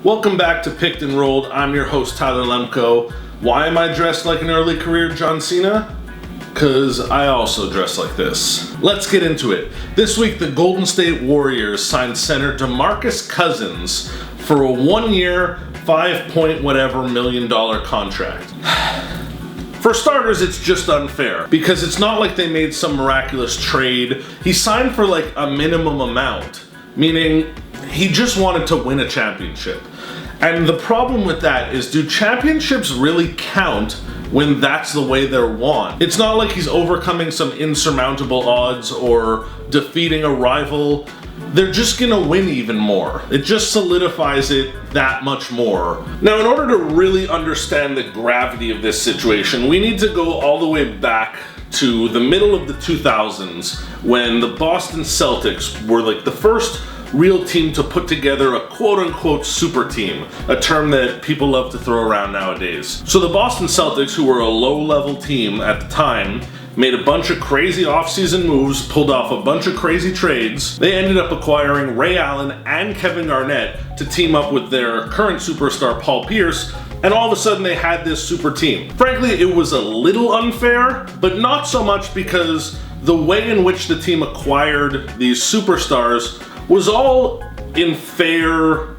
Welcome back to Picked and Rolled. I'm your host, Tyler Lemco. Why am I dressed like an early career John Cena? Because I also dress like this. Let's get into it. This week, the Golden State Warriors signed center DeMarcus Cousins for a 1-year, $5 whatever million contract. For starters, it's just unfair because it's not like they made some miraculous trade. He signed for like a minimum amount, meaning he just wanted to win a championship. And the problem with that is, do championships really count when that's the way they're won? It's not like he's overcoming some insurmountable odds or defeating a rival. They're just gonna win even more. It just solidifies it that much more. Now, in order to really understand the gravity of this situation, we need to go all the way back to the middle of the 2000s when the Boston Celtics were like the first real team to put together a quote-unquote super team, a term that people love to throw around nowadays. So the Boston Celtics, who were a low-level team at the time, made a bunch of crazy offseason moves, pulled off a bunch of crazy trades. They ended up acquiring Ray Allen and Kevin Garnett to team up with their current superstar Paul Pierce, and all of a sudden they had this super team. Frankly, it was a little unfair, but not so much because the way in which the team acquired these superstars was all in fair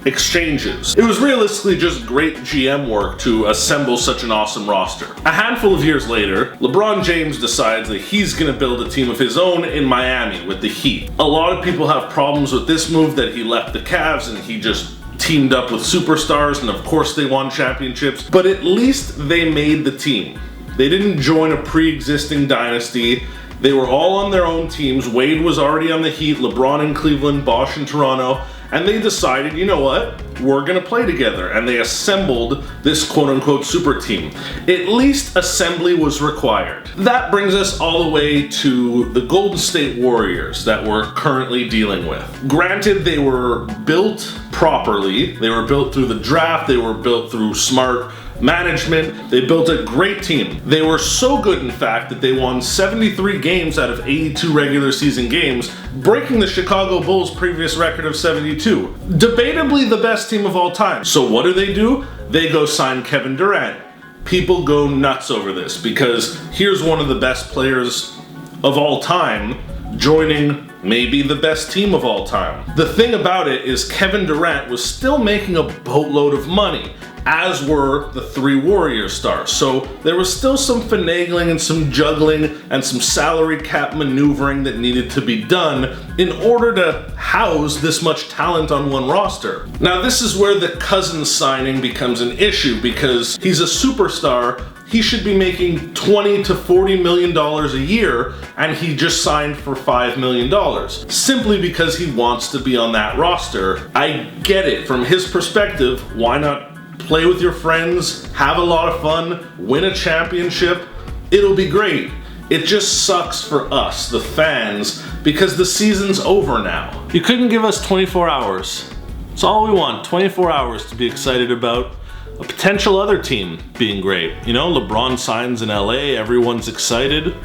exchanges. It was realistically just great GM work to assemble such an awesome roster. A handful of years later, LeBron James decides that he's gonna build a team of his own in Miami with the Heat. A lot of people have problems with this move, that he left the Cavs and he just teamed up with superstars, and of course they won championships, but at least they made the team. They didn't join a pre-existing dynasty. They were all on their own teams. Wade was already on the Heat, LeBron in Cleveland, Bosh in Toronto, and they decided, you know what, we're gonna play together, and they assembled this quote-unquote super team. At least assembly was required. That brings us all the way to the Golden State Warriors that we're currently dealing with. Granted, they were built properly. They were built through the draft. They were built through smart management. They built a great team. They were so good, in fact, that they won 73 games out of 82 regular season games, breaking the Chicago Bulls' previous record of 72. Debatably the best team of all time. So what do? They go sign Kevin Durant. People go nuts over this because here's one of the best players of all time joining maybe the best team of all time. The thing about it is Kevin Durant was still making a boatload of money, as were the three Warriors stars. So there was still some finagling and some juggling and some salary cap maneuvering that needed to be done in order to house this much talent on one roster. Now, this is where the Cousins signing becomes an issue because he's a superstar. He should be making $20 to $40 million a year, and he just signed for $5 million simply because he wants to be on that roster. I get it. From his perspective, why not play with your friends, have a lot of fun, win a championship? It'll be great. It just sucks for us, the fans, because the season's over now. You couldn't give us 24 hours. It's all we want, 24 hours to be excited about a potential other team being great. You know, LeBron signs in LA, everyone's excited.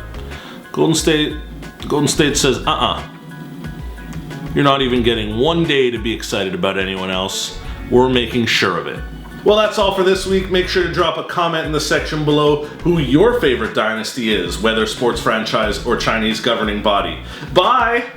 Golden State says, you're not even getting one day to be excited about anyone else. We're making sure of it. Well, that's all for this week. Make sure to drop a comment in the section below who your favorite dynasty is, whether sports franchise or Chinese governing body. Bye!